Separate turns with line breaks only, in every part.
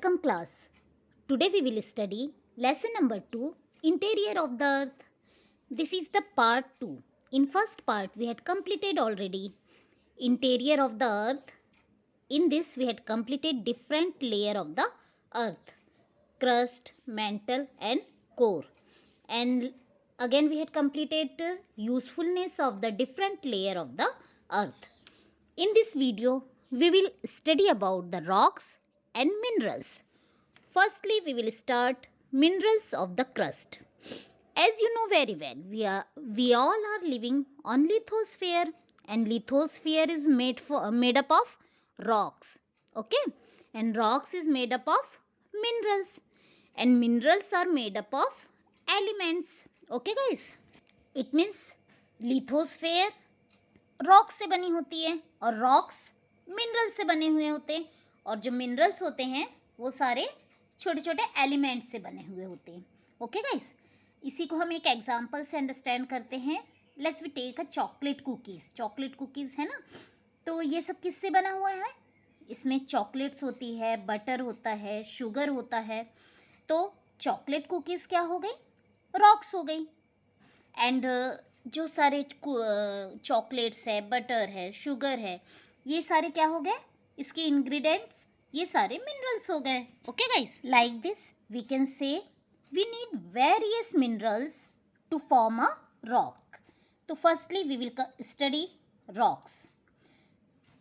Welcome class. Today we will study lesson number 2, Interior of the Earth. This is the part 2. In first part we had completed already Interior of the Earth. In this we had completed different layer of the Earth, crust, mantle and core. And again we had completed usefulness of the different layer of the Earth. In this video we will study about the rocks and minerals. Firstly, we will start minerals of the crust. As you know very well, we all are living on lithosphere, and lithosphere is made up of rocks. Okay, and rocks is made up of minerals, and minerals are made up of elements. Okay, guys, it means lithosphere rock से बनी होती है और rocks mineral से बने हुए होते हैं, और जो मिनरल्स होते हैं वो सारे छोटे छोटे एलिमेंट से बने हुए होते हैं. ओके गाइस, इसी को हम एक एग्जांपल से अंडरस्टैंड करते हैं. Let's we take a chocolate cookies है ना. तो ये सब किससे बना हुआ है? इसमें चॉकलेट्स होती है, बटर होता है, शुगर होता है. तो चॉकलेट कुकीज क्या हो गई? रॉक्स हो गई. एंड जो सारे चॉकलेट्स है, बटर है, शुगर है, ये सारे क्या हो गए? इसके इंग्रेडिएंट्स, ये सारे मिनरल्स हो गए. Okay guys, like this we can say we need various minerals to form a rock. तो firstly we will study rocks.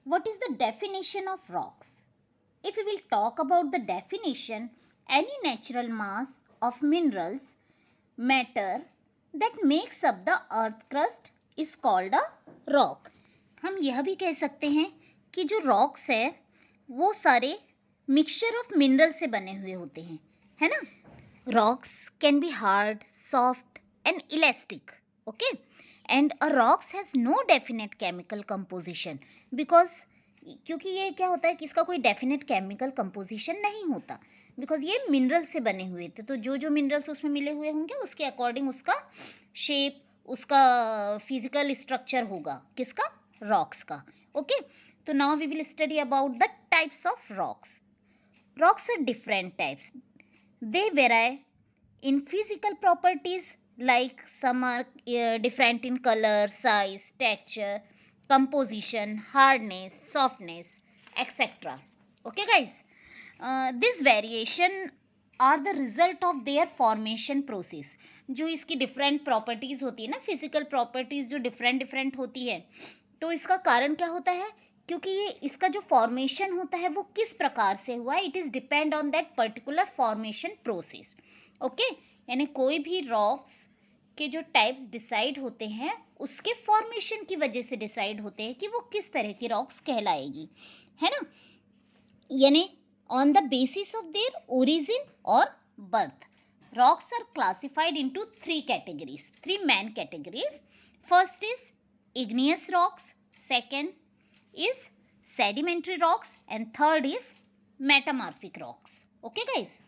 What is the definition of rocks? If we will talk about the definition, any natural mass of minerals, matter that makes up the earth crust is called a rock. हम यह भी कह सकते हैं कि जो rocks है वो सारे mixture of mineral से बने हुए होते हैं, है ना. Rocks can be hard, soft and elastic. Okay, and a rocks has no definite chemical composition because क्योंकि ये क्या होता है कि इसका कोई डेफिनेट केमिकल कंपोजिशन नहीं होता, बिकॉज ये मिनरल से बने हुए थे. तो जो जो मिनरल्स उसमें मिले हुए होंगे उसके अकॉर्डिंग उसका शेप, उसका फिजिकल स्ट्रक्चर होगा. किसका? रॉक्स का. ओके, तो now we will study about the types of rocks. Rocks are different types. They vary in physical properties, like some are different in color, size, texture, composition, hardness, softness, etc. Okay guys, this variation are the result of their formation process. जो इसकी different properties होती है ना, physical properties जो different होती है, तो इसका कारण क्या होता है? क्योंकि ये इसका जो formation होता है वो किस प्रकार से हुआ है, it is depend on that particular formation process. Okay, यानी कोई भी rocks के जो टाइप्स डिसाइड होते हैं उसके फॉर्मेशन की वजह से डिसाइड होते हैं कि वो किस तरह की रॉक्स कहलाएगी, है ना. यानी on the basis of their origin और birth. Rocks are classified into three categories, three main categories. First is igneous rocks, second is sedimentary rocks and third is metamorphic rocks. Okay guys,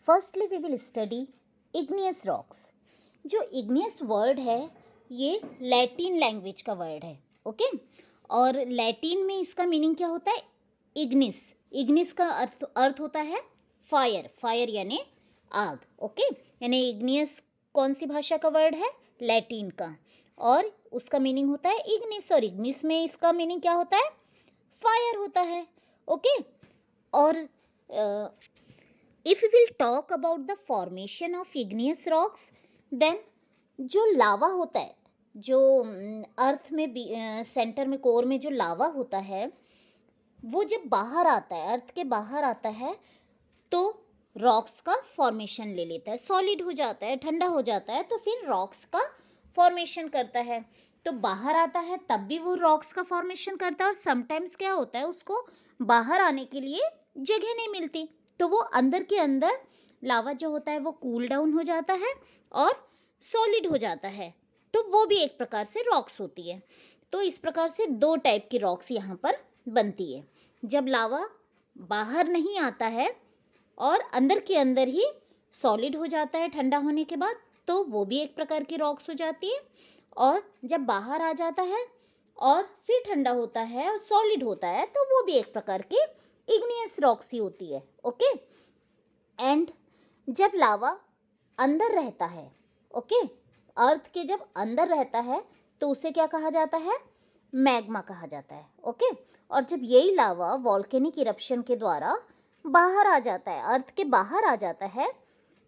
firstly we will study igneous rocks. जो igneous word है ये Latin language का word है. Okay, और Latin में इसका meaning क्या होता है? इग्निस. इग्निस का अर्थ होता है फायर. फायर यानी आग. ओके, यानी इग्नियस कौन सी भाषा का वर्ड है? लैटिन का, और उसका मीनिंग होता है इग्निस, और इग्निस में इसका मीनिंग क्या होता है? फायर होता है. ओके, और if we will talk about the formation of igneous rocks, then जो लावा होता है, जो अर्थ में सेंटर में कोर में जो लावा होता है वो जब बाहर आता है, अर्थ के बाहर आता है, तो रॉक्स का फॉर्मेशन ले लेता है, सॉलिड हो जाता है, ठंडा हो जाता है, तो फिर रॉक्स का फॉर्मेशन करता है. तो बाहर आता है तब भी वो रॉक्स का फॉर्मेशन करता है, और समटाइम्स क्या होता है उसको बाहर आने के लिए जगह नहीं मिलती, तो वो अंदर के अंदर लावा जो होता है वो कूल डाउन हो जाता है और सॉलिड हो जाता है, तो वो भी एक प्रकार से रॉक्स होती है. तो इस प्रकार से दो टाइप की रॉक्स यहाँ पर बनती है. जब लावा बाहर नहीं आता है और अंदर के अंदर ही सॉलिड हो जाता है ठंडा होने के बाद, तो वो भी एक प्रकार की रॉक्स हो जाती है. और जब बाहर आ जाता है और फिर ठंडा होता है और सॉलिड होता है, तो वो भी एक प्रकार की इग्नियस रॉक्स ही होती है। ओके, एंड जब लावा अंदर रहता है, ओके, अर्थ के जब अंदर रहता है तो उसे क्या कहा जाता है? मैग्मा कहा जाता है। ओके, और जब यही लावा वॉल्केनिक इरप्शन के द्वारा बाहर आ जाता है, अर्थ के बाहर आ जाता है,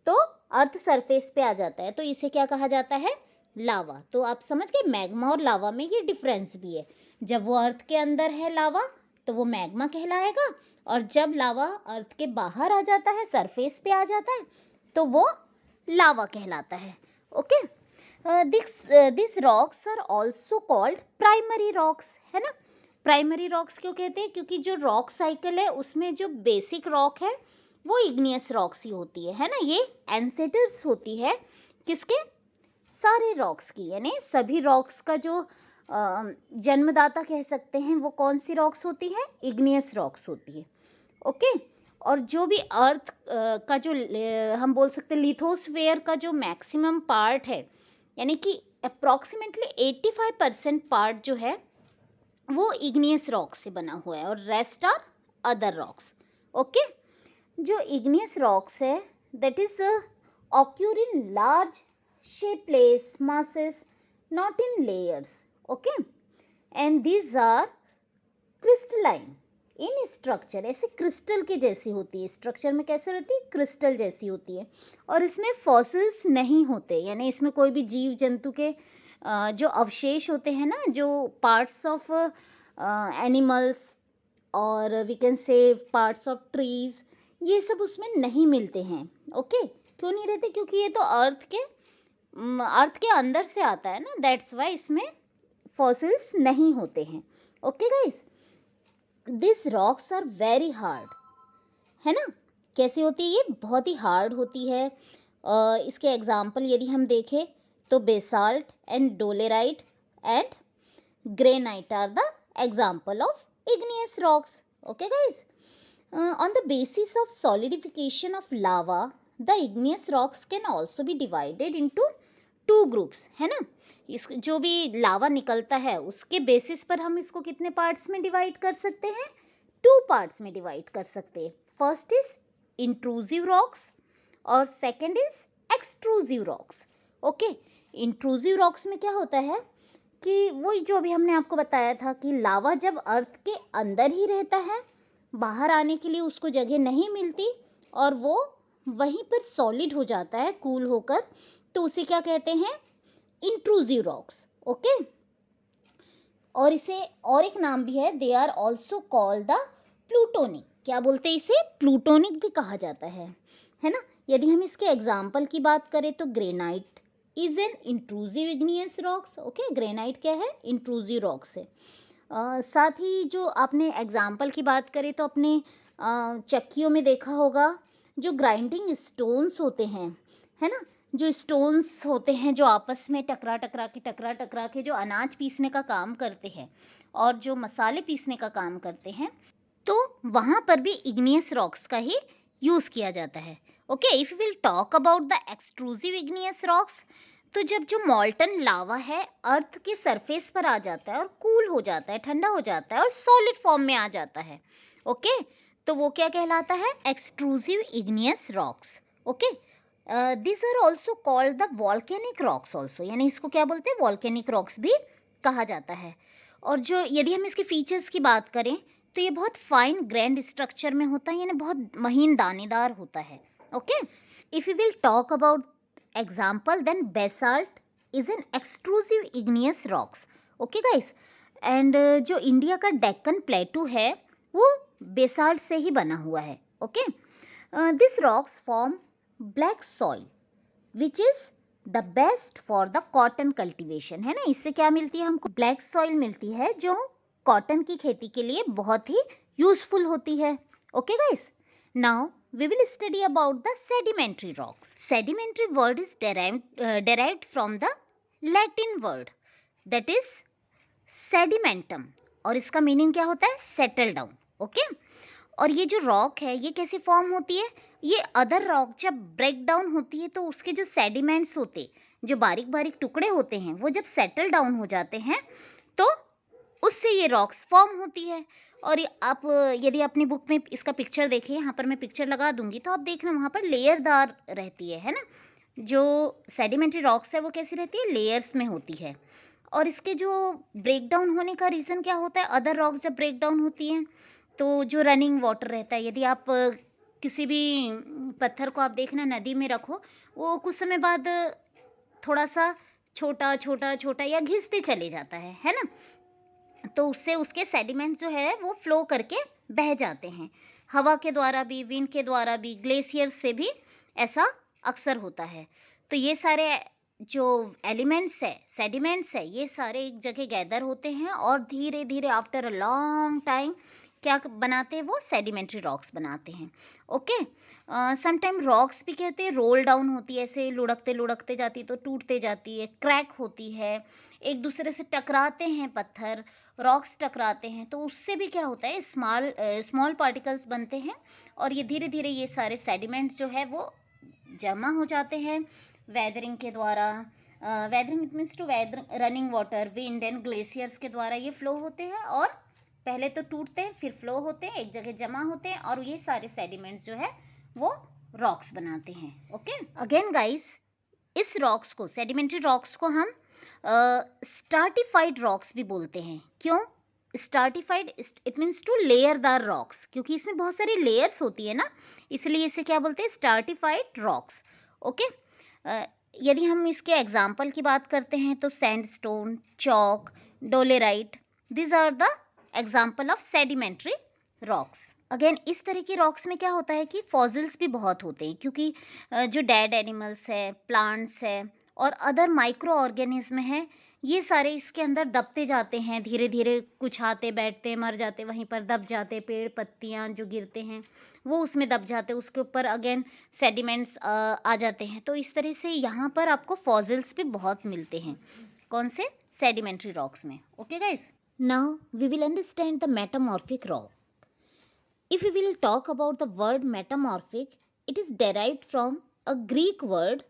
तो अर्थ सरफेस पे आ जाता है, तो इसे क्या कहा जाता है? लावा। तो आप समझ गए, मैग्मा और लावा में ये डिफरेंस भी है। जब वो अर्थ के अंदर है लावा तो वो मैग्मा कहलाएगा, और जब लावा अर्थ के बाहर आ जाता है, सरफेस पे आ जाता है, तो वो लावा कहलाता है। Okay, this rocks are also called primary rocks, है ना। प्राइमरी रॉक्स क्यों कहते हैं? क्योंकि जो रॉक साइकिल है उसमें जो बेसिक रॉक है वो इग्नियस रॉक्स ही होती है ना। ये एंसेटर्स होती है किसके? सारे रॉक्स की, यानी सभी रॉक्स का जो जन्मदाता कह सकते हैं वो कौन सी रॉक्स होती है? इग्नियस रॉक्स होती है। ओके, और जो भी अर्थ का जो हम बोल सकते हैं लिथोस्फेयर का जो मैक्सिमम पार्ट है, यानी कि अप्रोक्सीमेटली 85% पार्ट जो है वो इग्नियस रॉक से बना हुआ है, और rest are other rocks. Okay, जो इग्नियस रॉक्स है that is occur in large shapeless masses, not in layers. Okay, and these are crystalline in structure, ऐसे क्रिस्टल के जैसी होती है। स्ट्रक्चर में कैसे रहती है? क्रिस्टल जैसी होती है, और इसमें फॉसिल्स नहीं होते, यानी इसमें कोई भी जीव जंतु के जो अवशेष होते हैं ना, जो पार्ट्स ऑफ एनिमल्स और we can say parts of trees, ये सब उसमें नहीं मिलते हैं। ओके, क्यों नहीं रहते? क्योंकि ये तो अर्थ के अंदर से आता है ना, दैट्स वाई इसमें फॉसिल्स नहीं होते हैं। Okay guys, this rocks are very hard, है ना। कैसी होती है ये? बहुत ही हार्ड होती है। इसके एग्जाम्पल यदि हम देखें तो basalt and dolerite and granite are the example of igneous rocks. Okay guys, on the basis of solidification of lava, the igneous rocks can also be divided into two groups, है ना। इस जो भी लावा निकलता है उसके बेसिस पर हम इसको कितने पार्ट्स में डिवाइड कर सकते हैं? 2 पार्ट्स में डिवाइड कर सकते हैं। फर्स्ट इज इंट्रूसिव रॉक्स और second is extrusive rocks. Okay, intrusive rocks में क्या होता है कि वही जो अभी हमने आपको बताया था कि लावा जब अर्थ के अंदर ही रहता है, बाहर आने के लिए उसको जगह नहीं मिलती और वो वहीं पर सॉलिड हो जाता है कूल होकर, तो उसे क्या कहते हैं? Intrusive rocks. ओके, और इसे और एक नाम भी है, they are also called the plutonic. क्या बोलते हैं इसे? प्लूटोनिक भी कहा जाता है ना। यदि हम इसके एग्जाम्पल की बात करें तो granite is an intrusive igneous rocks. Okay, granite क्या है? इंट्रूसिव रॉक्स है। साथ ही जो आपने एग्जाम्पल की बात करें तो अपने चक्कियों में देखा होगा जो ग्राइंडिंग स्टोन्स होते हैं, है ना, जो स्टोन्स होते हैं जो आपस में टकरा टकरा के जो अनाज पीसने का काम करते हैं और जो मसाले पीसने का काम करते हैं, तो वहां पर भी इग्नियस रॉक्स का ही यूज किया जाता है। Okay, if will talk about the extrusive igneous rocks, तो जब जो मॉल्टन लावा है अर्थ के सरफेस पर आ जाता है और कूल हो जाता है, ठंडा हो जाता है और सॉलिड फॉर्म में आ जाता है, ओके, तो वो क्या कहलाता है? Extrusive igneous rocks. Okay, this are also called the volcanic rocks also, यानी इसको क्या बोलते हैं? वॉल्केनिक रॉक्स भी कहा जाता है। और जो यदि हम इसके फीचर्स की बात करें तो ये बहुत फाइन ग्रैंड स्ट्रक्चर में होता है, यानी बहुत महीन दानेदार होता है। Okay, if you will talk about example then basalt is an extrusive igneous rocks. Okay guys, and जो इंडिया का डेक्कन प्लेटू है वो बेसाल्ट से ही बना हुआ है। Okay, this rocks form black soil which is the best for the cotton cultivation, है ना। इससे क्या मिलती है हमको? ब्लैक सॉइल मिलती है जो कॉटन की खेती के लिए बहुत ही यूजफुल होती है। Okay guys, now we will study about the sedimentary rocks. Sedimentary word is derived from the Latin word that is sedimentum, और इसका मीनिंग क्या होता है? Settle down. ओके, और ये जो रॉक है ये कैसे फॉर्म होती है? ये अदर रॉक जब ब्रेक डाउन होती है तो उसके जो सेडिमेंट्स होते, जो बारीक बारीक टुकड़े होते हैं, वो जब सेटल डाउन हो जाते हैं तो उससे ये रॉक्स फॉर्म होती है। और आप यदि अपनी बुक में इसका पिक्चर देखें, यहाँ पर मैं पिक्चर लगा दूंगी तो आप देखना वहाँ पर लेयरदार रहती है ना। जो सेडिमेंट्री रॉक्स है वो कैसी रहती है, लेयर्स में होती है। और इसके जो ब्रेक डाउन होने का रीज़न क्या होता है, अदर रॉक्स जब ब्रेक डाउन होती हैं तो जो रनिंग वाटर रहता है, यदि आप किसी भी पत्थर को आप देखना नदी में रखो, वो कुछ समय बाद थोड़ा सा छोटा छोटा छोटा या घिसते चले जाता है ना। तो उससे उसके सेडिमेंट जो है वो फ्लो करके बह जाते हैं, हवा के द्वारा भी, विंड के द्वारा भी, ग्लेशियर्स से भी ऐसा अक्सर होता है। तो ये सारे जो एलिमेंट्स है, सेडिमेंट्स है, ये सारे एक जगह गैदर होते हैं और धीरे धीरे आफ्टर अ लॉन्ग टाइम क्या बनाते हैं, वो सेडिमेंट्री रॉक्स बनाते हैं। ओके, समटाइम रॉक्स भी कहते हैं रोल डाउन होती है, ऐसे लुढ़कते लुढ़कते जाती है तो टूटते जाती है, क्रैक होती है, एक दूसरे से टकराते हैं पत्थर, रॉक्स टकराते हैं तो उससे भी क्या होता है, स्मॉल पार्टिकल्स बनते हैं और ये धीरे धीरे ये सारे सेडिमेंट्स जो है वो जमा हो जाते हैं वेदरिंग के द्वारा। Weathering it means to running water, wind and glaciers के द्वारा ये फ्लो होते हैं और पहले तो टूटते हैं, फिर फ्लो होते हैं, एक जगह जमा होते हैं और ये सारे सेडिमेंट्स जो है वो रॉक्स बनाते हैं। ओके, अगेन गाइस, इस रॉक्स को, सेडिमेंट्री रॉक्स को हम स्टार्टिफाइड रॉक्स भी बोलते हैं। क्यों स्टार्टिफाइड? इट मीन्स टू लेयरदार रॉक्स, क्योंकि इसमें बहुत सारी लेयर्स होती है ना, इसलिए इसे क्या बोलते हैं, स्टार्टिफाइड रॉक्स। ओके, यदि हम इसके एग्जाम्पल की बात करते हैं तो sandstone, chalk, dolerite, this are the example of sedimentary rocks. Again इस तरह की रॉक्स में क्या होता है कि फॉसिल्स भी बहुत होते हैं, क्योंकि जो डेड एनिमल्स है, प्लांट्स है और अदर माइक्रो ऑर्गेनिज्म है, ये सारे इसके अंदर दबते जाते हैं धीरे धीरे, कुछ आते बैठते मर जाते, वहीं पर दब जाते, पेड़ पत्तियां जो गिरते हैं वो उसमें दब जाते, उसके ऊपर अगेन सेडिमेंट्स आ जाते हैं। तो इस तरह से यहाँ पर आपको फॉसिल्स भी बहुत मिलते हैं। कौन से? सेडिमेंट्री रॉक्स में। Okay guys, now we will understand the metamorphic rock. If we will talk about the word metamorphic, it is derived from a Greek word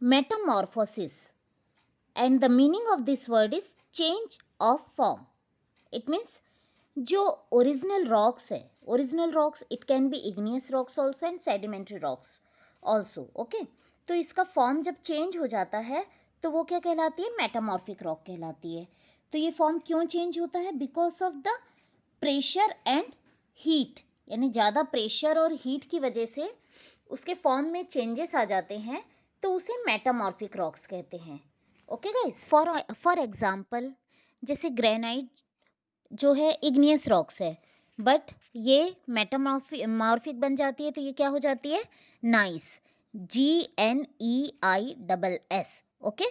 metamorphosis, and the meaning of this word is change of form. It means जो original rocks है, original rocks it can be igneous rocks also and sedimentary rocks also. Okay, तो इसका form जब change हो जाता है तो वो क्या कहलाती है? मेटामॉर्फिक रॉक कहलाती है। तो ये फॉर्म क्यों चेंज होता है? Because of the pressure and heat, यानी ज़्यादा प्रेशर और हीट की वजह से उसके फॉर्म में चेंजेस आ जाते हैं, तो उसे मेटामॉर्फिक रॉक्स कहते हैं। ओके गाइस, फॉर एग्जांपल जैसे ग्रेनाइट जो है इग्नियस रॉक्स है, बट ये मेटामॉर्फिक बन जाती है तो ये क्या हो जाती है? Nice, GNEISS। ओके,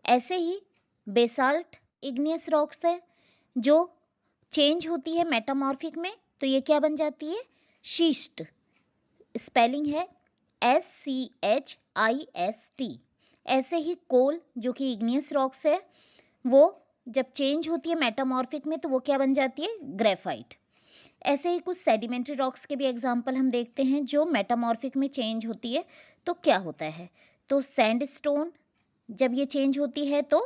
ऐसे ही बेसाल्ट इग्नियस रॉक्स है जो चेंज होती है मेटामॉर्फिक में, तो ये क्या बन जाती है? शीस्ट, स्पेलिंग है SCHIST। ऐसे ही कोल जो कि इग्नियस रॉक्स है, वो जब चेंज होती है मेटामॉर्फिक में तो वो क्या बन जाती है? ग्रेफाइट। ऐसे ही कुछ सेडिमेंट्री रॉक्स के भी एग्जाम्पल हम देखते हैं जो मेटामॉर्फिक में चेंज होती है तो क्या होता है। तो सैंडस्टोन जब ये चेंज होती है तो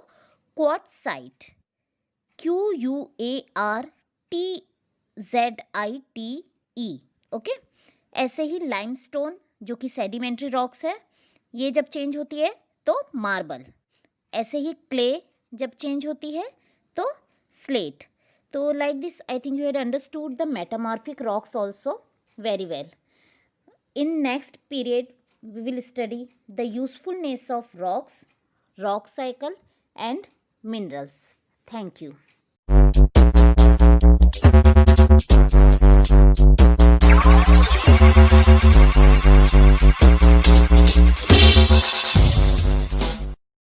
क्वार्ट्जाइट, QUARTZITE। ओके, ऐसे ही लाइमस्टोन जो कि सेडिमेंट्री रॉक्स है, ये जब चेंज होती है तो मार्बल। ऐसे ही क्ले जब चेंज होती है तो स्लेट। तो like this, I think you had understood the metamorphic rocks also very well. In next period, we will study the usefulness of rocks, rock cycle and minerals. Thank you.